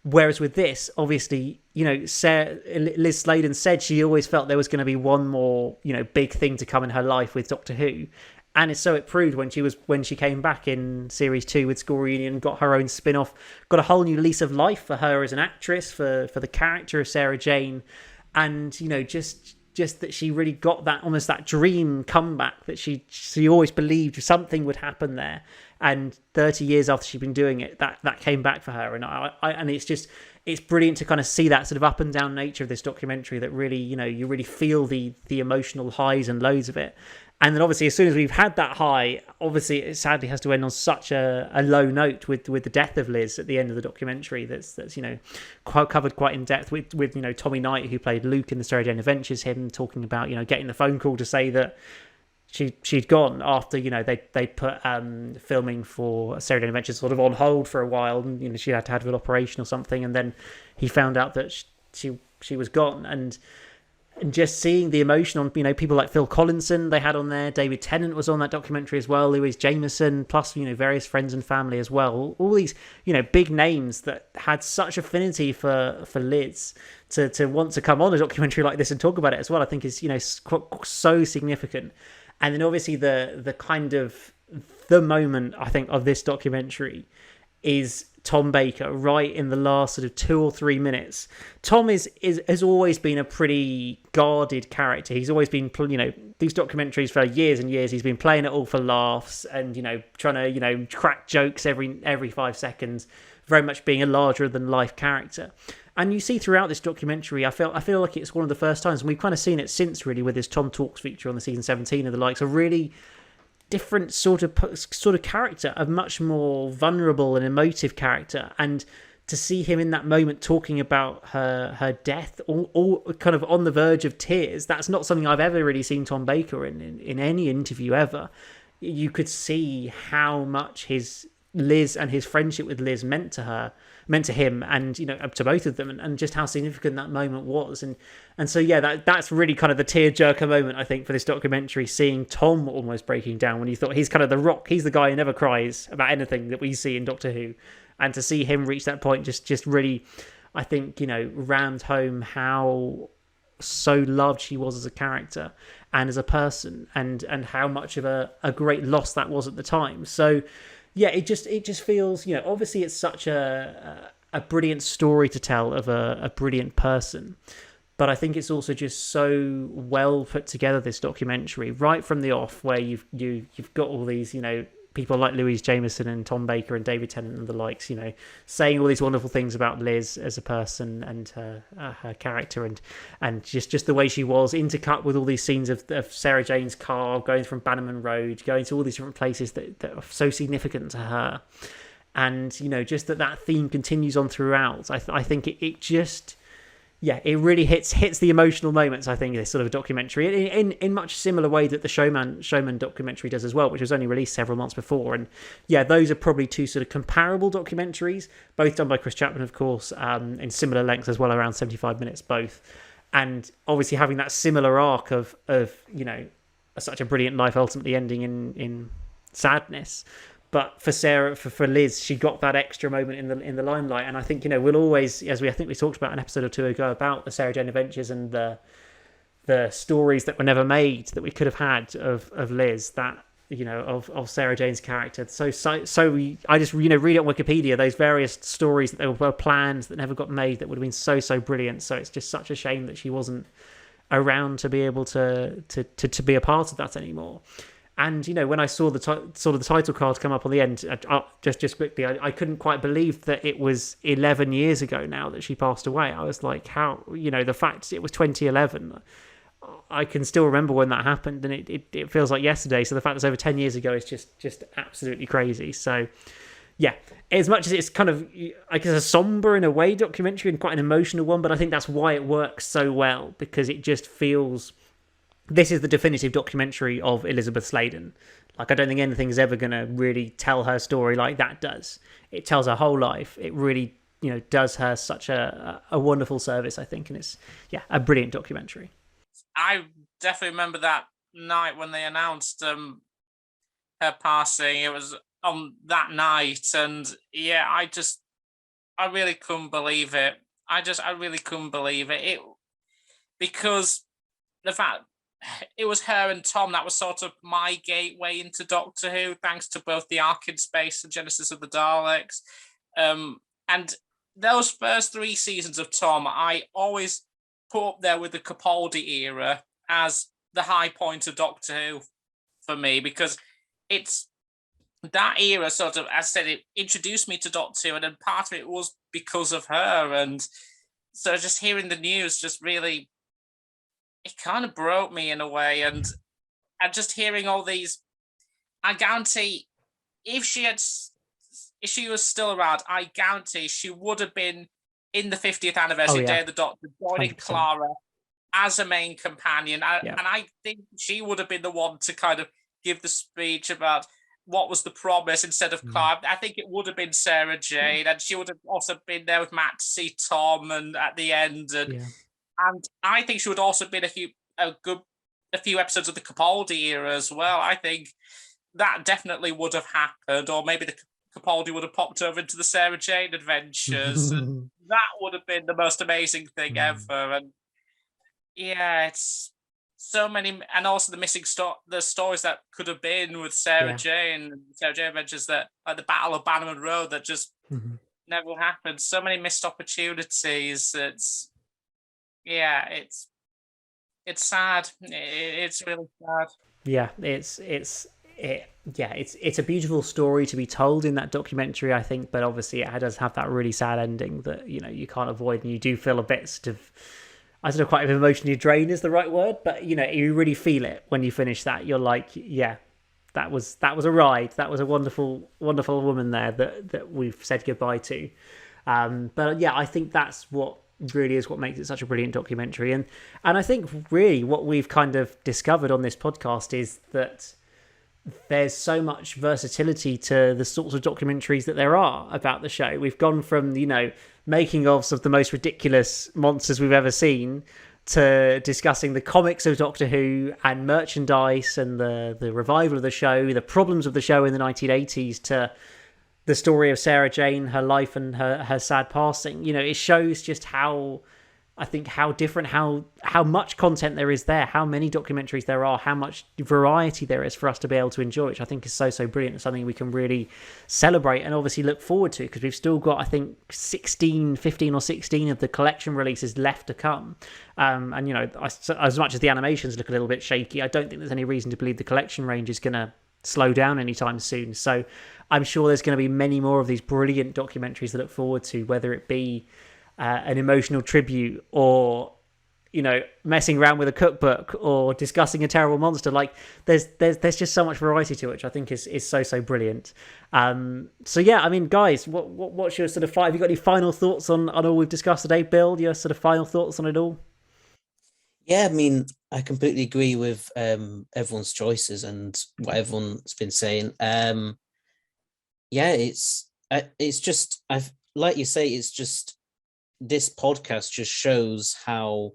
whereas with this, obviously, Liz Sladen said she always felt there was going to be one more, big thing to come in her life with Doctor Who. And so it proved when she came back in Series 2 with School Reunion, got her own spin-off, got a whole new lease of life for her as an actress, for the character of Sarah Jane. And, just that she really got that, almost that dream comeback, that she always believed something would happen there. And 30 years after she'd been doing it, that came back for her. And it's brilliant to kind of see that sort of up and down nature of this documentary, that really, you really feel the emotional highs and lows of it. And then obviously, as soon as we've had that high, obviously it sadly has to end on such a low note with the death of Liz at the end of the documentary. That's covered quite in depth with Tommy Knight, who played Luke in the Sarah Jane Adventures, him talking about getting the phone call to say that she'd gone after they put filming for Sarah Jane Adventures sort of on hold for a while, and she had to have an operation or something, and then he found out that she was gone. And just seeing the emotion on people like Phil Collinson they had on there, David Tennant was on that documentary as well, Louise Jameson, plus various friends and family as well, all these big names that had such affinity for Liz, to want to come on a documentary like this and talk about it as well, I think is so significant. And then obviously the kind of the moment I think of this documentary is Tom Baker right in the last sort of 2 or 3 minutes. Tom has always been a pretty guarded character. He's always been, these documentaries for years and years. He's been playing it all for laughs and trying to crack jokes every 5 seconds, very much being a larger than life character. And you see throughout this documentary, I feel like it's one of the first times, and we've kind of seen it since really with his Tom Talks feature on the season 17 of the likes, a really different sort of character, a much more vulnerable and emotive character. And to see him in that moment talking about her death, all kind of on the verge of tears, that's not something I've ever really seen Tom Baker in any interview ever. You could see how much his Liz and his friendship with Liz meant to him, and to both of them, and just how significant that moment was. And so that's really kind of the tearjerker moment I think for this documentary, seeing Tom almost breaking down when you thought he's kind of the rock, he's the guy who never cries about anything that we see in Doctor Who, and to see him reach that point just really, I think, rammed home how so loved she was as a character and as a person, and how much of a great loss that was at the time. So yeah, it just feels, obviously it's such a brilliant story to tell of a brilliant person, but I think it's also just so well put together, this documentary, right from the off, where you've got all these, people like Louise Jameson and Tom Baker and David Tennant and the likes, saying all these wonderful things about Liz as a person and her character, and just the way she was, intercut with all these scenes of Sarah Jane's car going from Bannerman Road, going to all these different places that are so significant to her. And, just that theme continues on throughout. I think it just... yeah, it really hits the emotional moments, I think, this sort of documentary, in much similar way that the Showman documentary does as well, which was only released several months before. And yeah, those are probably two sort of comparable documentaries, both done by Chris Chapman, of course, in similar length as well, around 75 minutes both. And obviously having that similar arc of such a brilliant life ultimately ending in sadness. But for Sarah, for Liz, she got that extra moment in the limelight, and I think we'll always, I think we talked about an episode or two ago about the Sarah Jane Adventures and the stories that were never made that we could have had of Liz, that of Sarah Jane's character. So I just read it on Wikipedia, those various stories that were planned that never got made that would have been so brilliant. So it's just such a shame that she wasn't around to be able to be a part of that anymore. And when I saw the title card come up on the end, just quickly, I couldn't quite believe that it was 11 years ago now that she passed away. I was like, how, the fact it was 2011, I can still remember when that happened, and it feels like yesterday. So the fact it's over 10 years ago is just absolutely crazy. So yeah, as much as it's kind of, I guess, a somber in a way documentary and quite an emotional one, but I think that's why it works so well, because it just feels... this is the definitive documentary of Elizabeth Sladen. Like, I don't think anything's ever going to really tell her story like that does. It tells her whole life. It really, does her such a wonderful service, I think. And it's, a brilliant documentary. I definitely remember that night when they announced her passing. It was on that night. And I really couldn't believe it. I really couldn't believe it. Because the fact... it was her and Tom that was sort of my gateway into Doctor Who, thanks to both the Ark in Space and Genesis of the Daleks. And those first 3 seasons of Tom, I always put up there with the Capaldi era as the high point of Doctor Who for me, because it's that era sort of, as I said, it introduced me to Doctor Who, and then part of it was because of her. And so just hearing the news just really... it kind of broke me in a way, and just hearing all these, I guarantee if she was still around, I guarantee she would have been in the 50th anniversary Day of the Doctor, joining 100%. Clara as a main companion. And I think she would have been the one to kind of give the speech about what was the promise instead of Clara. I think it would have been Sarah Jane, and she would have also been there with Matt to see Tom and at the end. And I think she would also have been a few episodes of the Capaldi era as well. I think that definitely would have happened, or maybe the Capaldi would have popped over into the Sarah Jane Adventures. And that would have been the most amazing thing ever. And it's so many, and also the missing the stories that could have been with Sarah Jane Adventures, that like the Battle of Bannerman Road that just never happened. So many missed opportunities. It's sad. It's really sad. Yeah, it's a beautiful story to be told in that documentary, I think, but obviously it does have that really sad ending that, you know, you can't avoid, and you do feel a bit sort of, I don't know, quite emotionally drained is the right word, but, you know, you really feel it when you finish that. You're like, yeah, that was a ride. That was a wonderful, wonderful woman there that we've said goodbye to. But yeah, I think that's what really is what makes it such a brilliant documentary. And I think really what we've kind of discovered on this podcast is that there's so much versatility to the sorts of documentaries that there are about the show. We've gone from, you know, making ofs of the most ridiculous monsters we've ever seen to discussing the comics of Doctor Who and merchandise and the revival of the show, the problems of the show in the 1980s, to the story of Sarah Jane, her life and her sad passing. You know, it shows just how different, how much content there is there, how many documentaries there are, how much variety there is for us to be able to enjoy, which I think is so brilliant. It's something we can really celebrate and obviously look forward to, because we've still got, I think, 15 or 16 of the collection releases left to come. And, you know, as much as the animations look a little bit shaky, I don't think there's any reason to believe the collection range is going to slow down anytime soon. So I'm sure there's going to be many more of these brilliant documentaries to look forward to, whether it be an emotional tribute, or, you know, messing around with a cookbook, or discussing a terrible monster. Like there's just so much variety to it, which I think is so brilliant. So yeah, I mean, guys, what's your sort of have you got any final thoughts on all we've discussed today? Bill, your sort of final thoughts on it all? Yeah, I mean, I completely agree with everyone's choices and what everyone's been saying. Yeah, it's just, like you say, it's just, this podcast just shows how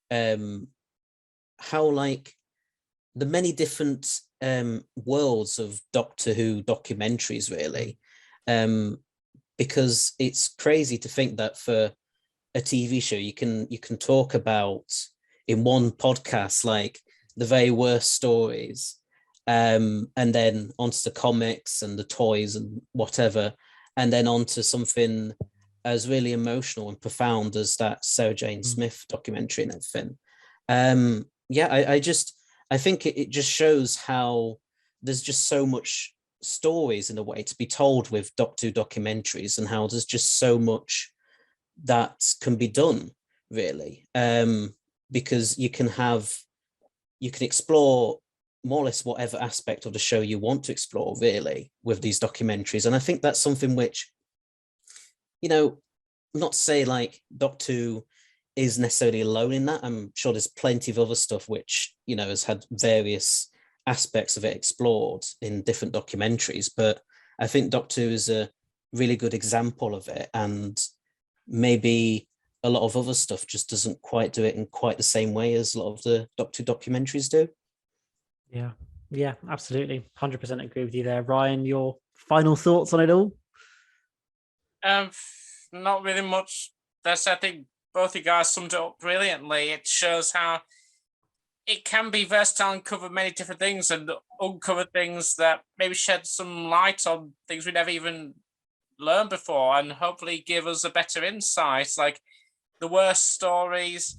like the many different worlds of Doctor Who documentaries, really, because it's crazy to think that for a TV show you can talk about in one podcast like the very worst stories, and then onto the comics and the toys and whatever, and then onto something as really emotional and profound as that Sarah Jane Smith documentary and everything. I think it just shows how there's just so much stories in a way to be told with Doctor Who documentaries, and how there's just so much that can be done, really, because you can explore more or less whatever aspect of the show you want to explore, really, with these documentaries. And I think that's something which, you know, not to say like Doctor Who is necessarily alone in that. I'm sure there's plenty of other stuff which, you know, has had various aspects of it explored in different documentaries, but I think Doctor Who is a really good example of it, and maybe a lot of other stuff just doesn't quite do it in quite the same way as a lot of the Doctor Who documentaries do. Yeah, absolutely. 100% agree with you there. Ryan, your final thoughts on it all? Not really much. I think both you guys summed it up brilliantly. It shows how it can be versatile and cover many different things, and uncover things that maybe shed some light on things we never even learned before, and hopefully give us a better insight. Like the worst stories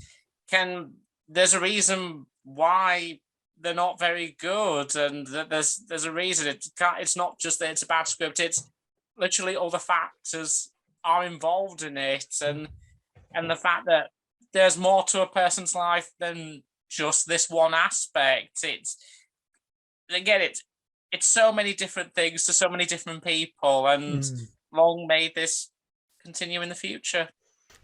there's a reason why they're not very good, and there's a reason. It's not just that it's a bad script, it's literally all the factors are involved in it, and the fact that there's more to a person's life than just this one aspect. It's so many different things to so many different people, and long may this continue in the future.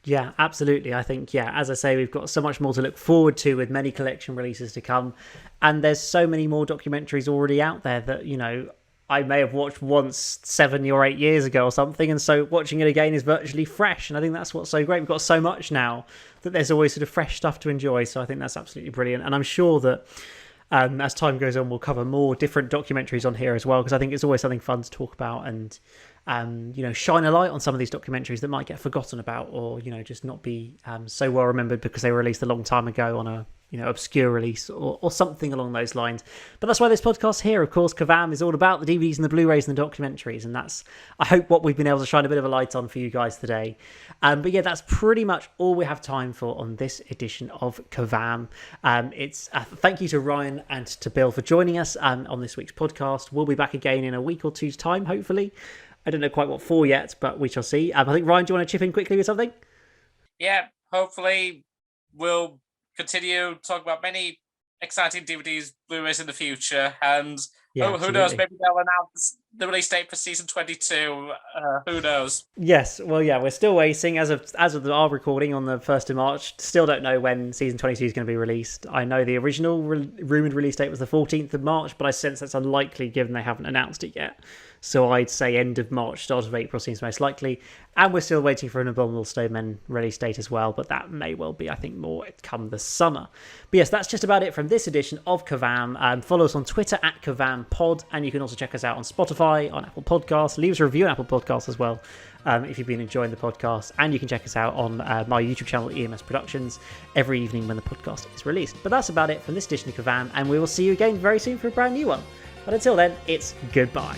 Yeah, absolutely. I think, as I say, we've got so much more to look forward to with many collection releases to come. And there's so many more documentaries already out there that, you know, I may have watched once 7 or 8 years ago or something. And so watching it again is virtually fresh. And I think that's what's so great. We've got so much now that there's always sort of fresh stuff to enjoy. So I think that's absolutely brilliant. And I'm sure that as time goes on, we'll cover more different documentaries on here as well, because I think it's always something fun to talk about, and you know, shine a light on some of these documentaries that might get forgotten about, or, you know, just not be so well remembered because they were released a long time ago on a, obscure release or something along those lines. But that's why this podcast here, of course, KerVAM, is all about the DVDs and the Blu-rays and the documentaries, and that's, I hope, what we've been able to shine a bit of a light on for you guys today. But yeah, that's pretty much all we have time for on this edition of KerVAM. It's thank you to Ryan and to Bill for joining us on this week's podcast. We'll be back again in a week or two's time, hopefully. I don't know quite what for yet, but we shall see. I think, Ryan, do you want to chip in quickly with something? Yeah, hopefully we'll continue talking about many exciting DVDs, Blu-rays in the future, and who knows, maybe they'll announce the release date for season 22. Who knows? Yes, well, yeah, we're still waiting as of our recording on the 1st of March. Still don't know when season 22 is going to be released. I know the original rumoured release date was the 14th of March, but I sense that's unlikely given they haven't announced it yet. So I'd say end of March, start of April seems most likely. And we're still waiting for an Abominable Snowmen release date as well, but that may well be, I think, more come the summer. But yes, that's just about it from this edition of KerVAM. Follow us on Twitter at KerVAMPod, and you can also check us out on Spotify, on Apple Podcasts. Leave us a review on Apple Podcasts as well, if you've been enjoying the podcast. And you can check us out on my YouTube channel, EMS Productions, every evening when the podcast is released. But that's about it from this edition of KerVAM, and we will see you again very soon for a brand new one. But until then, it's goodbye.